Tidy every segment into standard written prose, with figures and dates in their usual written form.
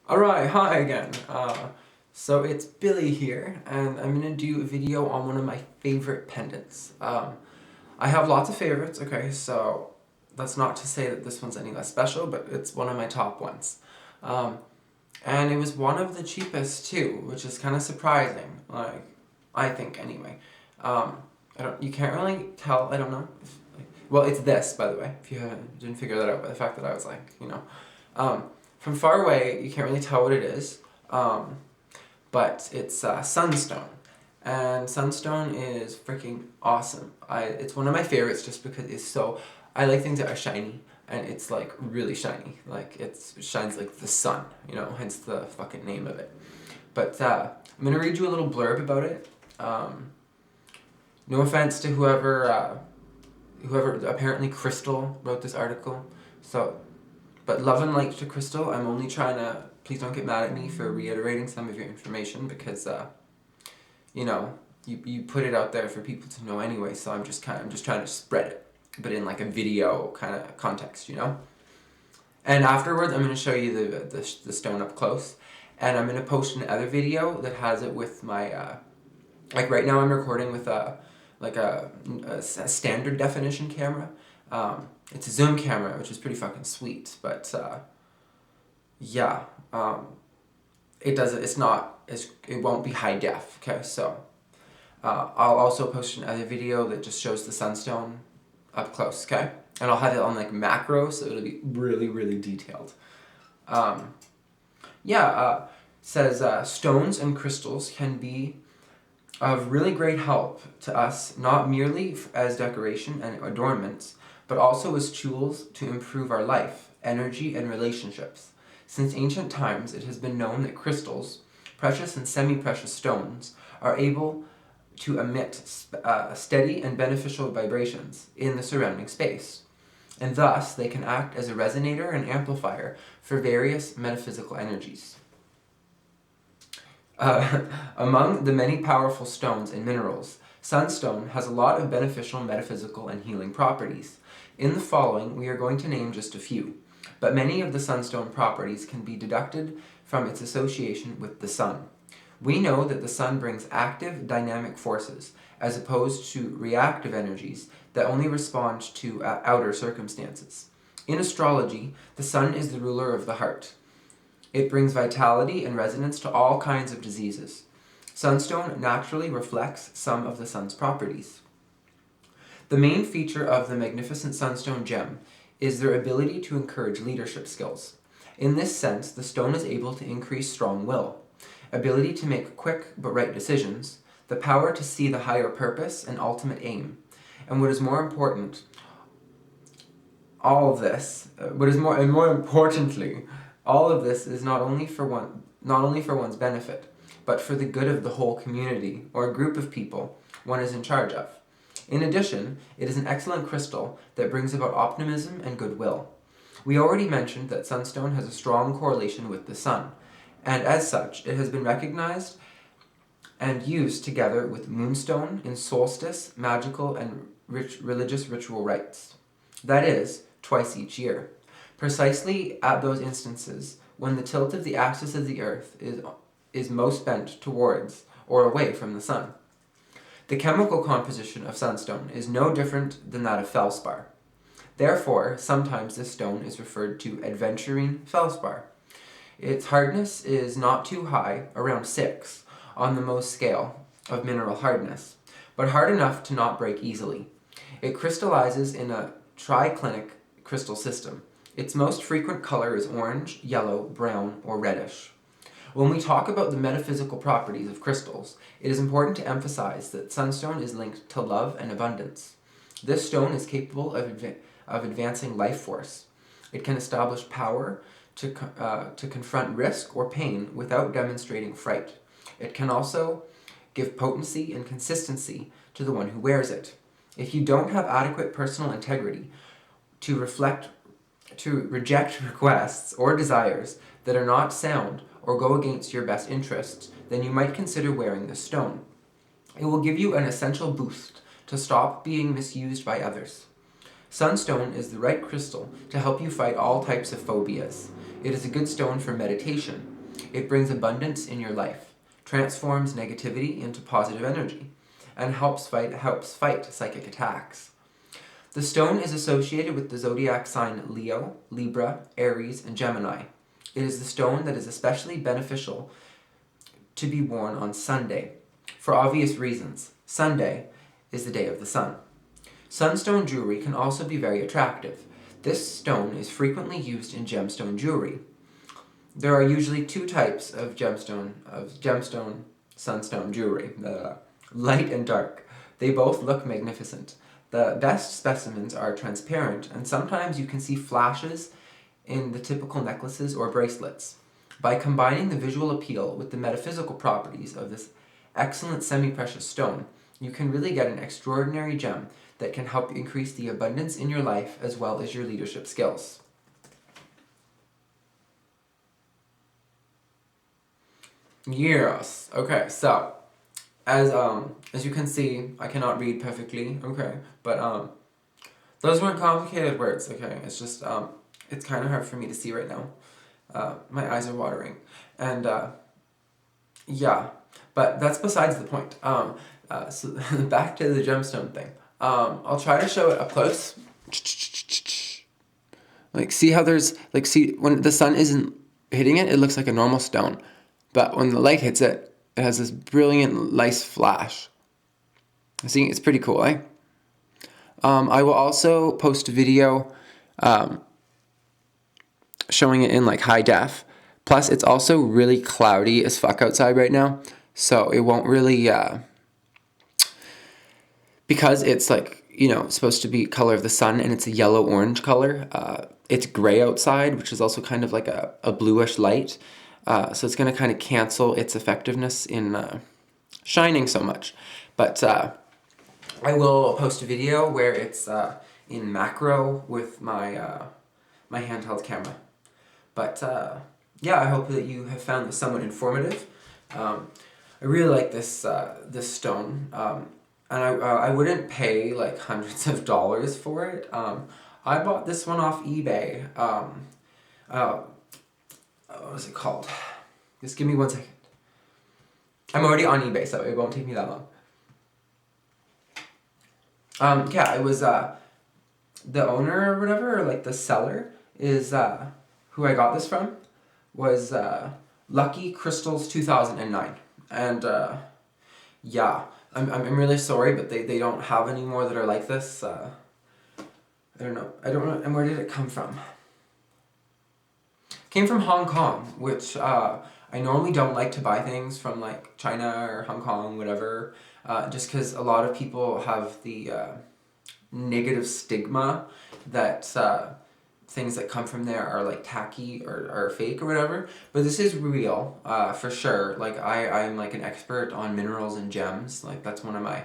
Alright, hi again. So it's Billy here, and I'm gonna do a video on one of my favorite pendants. I have lots of favorites, okay, so that's not to say that this one's any less special, but it's one of my top ones. And it was one of the cheapest too, which is kind of surprising, like, I think anyway. You can't really tell, I don't know. Well, it's this, by the way, if you didn't figure that out by the fact that I was like, from far away, you can't really tell what it is, but it's Sunstone. And Sunstone is freaking awesome. It's one of my favorites just because it's so... I like things that are shiny, and it's like really shiny. Like it shines like the sun, hence the fucking name of it. But I'm gonna read you a little blurb about it. No offense to whoever apparently Crystal wrote this article. But love and light to Crystal. I'm only trying to... Please don't get mad at me for reiterating some of your information because, you put it out there for people to know anyway. So I'm just trying to spread it, but in like a video kind of context, And afterwards, I'm going to show you the stone up close, and I'm going to post another video that has it with my like right now I'm recording with a standard definition camera. It's a zoom camera, which is pretty fucking sweet, but yeah, it won't be high def, okay, so I'll also post another video that just shows the sunstone up close, okay, and I'll have it on like macro, so it'll be really, really detailed. Says stones and crystals can be of really great help to us, not merely as decoration and adornments, but also as tools to improve our life, energy, and relationships. Since ancient times, it has been known that crystals, precious and semi-precious stones, are able to emit steady and beneficial vibrations in the surrounding space, and thus they can act as a resonator and amplifier for various metaphysical energies. Among the many powerful stones and minerals, sunstone has a lot of beneficial metaphysical and healing properties. In the following, we are going to name just a few, but many of the sunstone properties can be deducted from its association with the sun. We know that the sun brings active, dynamic forces, as opposed to reactive energies that only respond to outer circumstances. In astrology, the sun is the ruler of the heart. It brings vitality and resonance to all kinds of diseases. Sunstone naturally reflects some of the sun's properties. The main feature of the magnificent sunstone gem is their ability to encourage leadership skills. In this sense, the stone is able to increase strong will, ability to make quick but right decisions, the power to see the higher purpose and ultimate aim, and what is more important, all of this, more importantly, all of this is not only for one's benefit, but for the good of the whole community or group of people one is in charge of. In addition, it is an excellent crystal that brings about optimism and goodwill. We already mentioned that sunstone has a strong correlation with the sun, and as such, it has been recognized and used together with moonstone in solstice, magical, and religious ritual rites. That is, twice each year. Precisely at those instances when the tilt of the axis of the earth is most bent towards or away from the sun. The chemical composition of sunstone is no different than that of felspar. Therefore, sometimes this stone is referred to adventurine felspar. Its hardness is not too high, around 6, on the Mohs scale of mineral hardness, but hard enough to not break easily. It crystallizes in a triclinic crystal system. Its most frequent color is orange, yellow, brown, or reddish. When we talk about the metaphysical properties of crystals, it is important to emphasize that sunstone is linked to love and abundance. This stone is capable of advancing life force. It can establish power to confront risk or pain without demonstrating fright. It can also give potency and consistency to the one who wears it. If you don't have adequate personal integrity to reject requests or desires that are not sound or go against your best interests, then you might consider wearing this stone. It will give you an essential boost to stop being misused by others. Sunstone is the right crystal to help you fight all types of phobias. It is a good stone for meditation. It brings abundance in your life, transforms negativity into positive energy, and helps fight psychic attacks. The stone is associated with the zodiac sign Leo, Libra, Aries, and Gemini. It is the stone that is especially beneficial to be worn on Sunday. For obvious reasons, Sunday is the day of the sun. Sunstone jewelry can also be very attractive. This stone is frequently used in gemstone jewelry. There are usually two types of gemstone sunstone jewelry, light and dark. They both look magnificent. The best specimens are transparent, and sometimes you can see flashes in the typical necklaces or bracelets. By combining the visual appeal with the metaphysical properties of this excellent semi-precious stone, you can really get an extraordinary gem that can help increase the abundance in your life as well as your leadership skills. Yes. Okay, so as you can see, I cannot read perfectly, okay, but those weren't complicated words, okay? It's just it's kind of hard for me to see right now. My eyes are watering. And yeah, but that's besides the point. So back to the gemstone thing. I'll try to show it up close. Like, see how there's, like, see, when the sun isn't hitting it, it looks like a normal stone. But when the light hits it, it has this brilliant, nice flash. See, it's pretty cool, eh? I will also post a video showing it in, like, high def. Plus, it's also really cloudy as fuck outside right now. So it won't really, because it's, like, you know, supposed to be color of the sun and it's a yellow-orange color. It's gray outside, which is also kind of like a bluish light. So it's going to kind of cancel its effectiveness in shining so much. But I will post a video where it's in macro with my my handheld camera. But yeah, I hope that you have found this somewhat informative. I really like this this stone, and I wouldn't pay like hundreds of dollars for it. I bought this one off eBay. What is it called? Just give me 1 second. I'm already on eBay, so it won't take me that long. Yeah, it was the owner or whatever, or like the seller is who I got this from was Lucky Crystals 2009, and yeah, I'm really sorry, but they don't have any more that are like this. I don't know. And where did it come from? Came from Hong Kong, which I normally don't like to buy things from like China or Hong Kong, whatever, just because a lot of people have the negative stigma that things that come from there are like tacky or fake or whatever. But this is real, for sure. Like I'm like an expert on minerals and gems. Like that's one of my,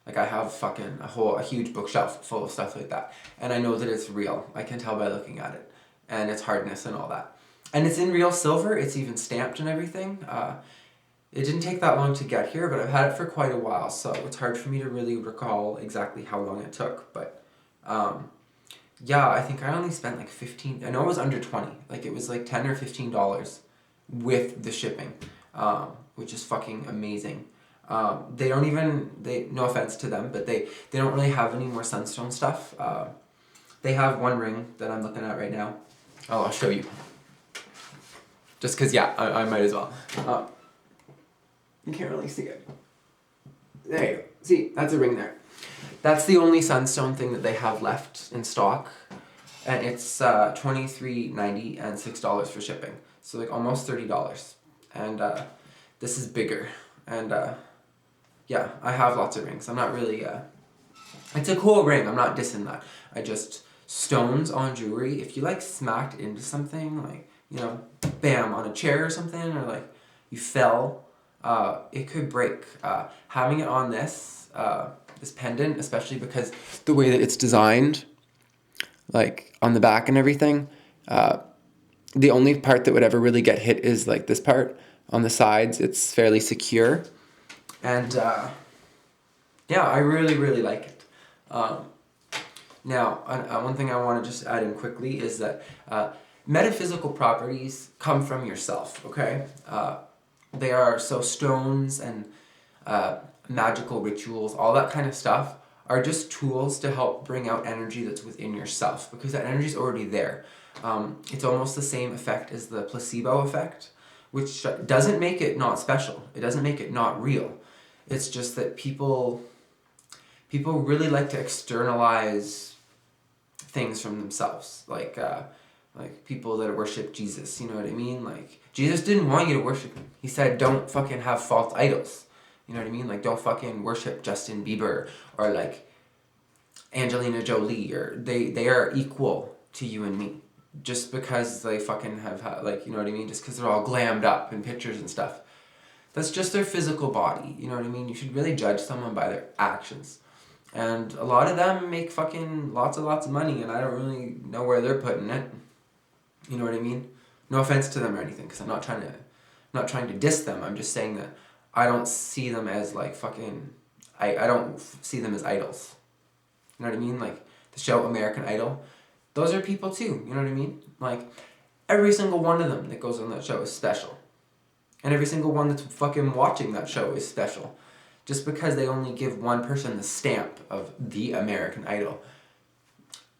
like I have fucking a huge bookshelf full of stuff like that. And I know that it's real. I can tell by looking at it. And its hardness and all that. And it's in real silver. It's even stamped and everything. It didn't take that long to get here, but I've had it for quite a while, so it's hard for me to really recall exactly how long it took. But yeah, I think I only spent like 15. I know it was under 20. Like it was like $10 or $15 with the shipping, which is fucking amazing. They don't even, no offense to them, but they don't really have any more sunstone stuff. They have one ring that I'm looking at right now. Oh, I'll show you. Just because, yeah, I might as well. You can't really see it. There you go. See, that's a ring there. That's the only sunstone thing that they have left in stock. And it's $23.90 and $6 for shipping. So like almost $30. And this is bigger. And yeah, I have lots of rings. I'm not really... it's a cool ring. I'm not dissing that. I just... Stones on jewelry, if you like smacked into something, like, you know, bam, on a chair or something, or like you fell, it could break. Having it on this pendant, especially because the way that it's designed, like on the back and everything, the only part that would ever really get hit is like this part. On the sides, it's fairly secure. And yeah, I really, really like it. Now, one thing I want to just add in quickly is that metaphysical properties come from yourself, okay? They are, so stones and magical rituals, all that kind of stuff, are just tools to help bring out energy that's within yourself, because that energy is already there. It's almost the same effect as the placebo effect, which doesn't make it not special. It doesn't make it not real. It's just that people really like to externalize things from themselves, like people that worship Jesus, you know what I mean? Like, Jesus didn't want you to worship him. He said, don't fucking have false idols. You know what I mean? Like, don't fucking worship Justin Bieber or like Angelina Jolie, or they are equal to you and me. Just because they fucking have, like, you know what I mean? Just because they're all glammed up in pictures and stuff. That's just their physical body, you know what I mean? You should really judge someone by their actions. And a lot of them make fucking lots of money, and I don't really know where they're putting it. You know what I mean? No offense to them or anything, because I'm not trying to diss them. I'm just saying that I don't see them as like fucking, I don't see them as idols. You know what I mean? Like the show American Idol, those are people too. You know what I mean? Like every single one of them that goes on that show is special, and every single one that's fucking watching that show is special. Just because they only give one person the stamp of the American Idol,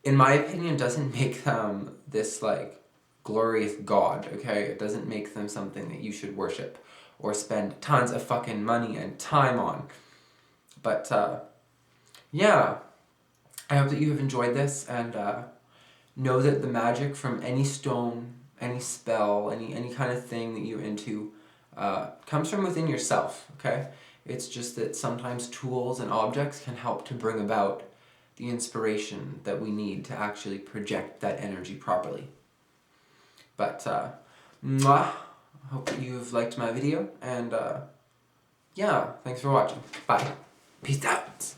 in my opinion, doesn't make them this like glorious god, okay? It doesn't make them something that you should worship or spend tons of fucking money and time on. But yeah, I hope that you have enjoyed this, and know that the magic from any stone, any spell, any kind of thing that you're into comes from within yourself, okay? It's just that sometimes tools and objects can help to bring about the inspiration that we need to actually project that energy properly. But, mwah, I hope that you've liked my video, and yeah, thanks for watching. Bye. Peace out.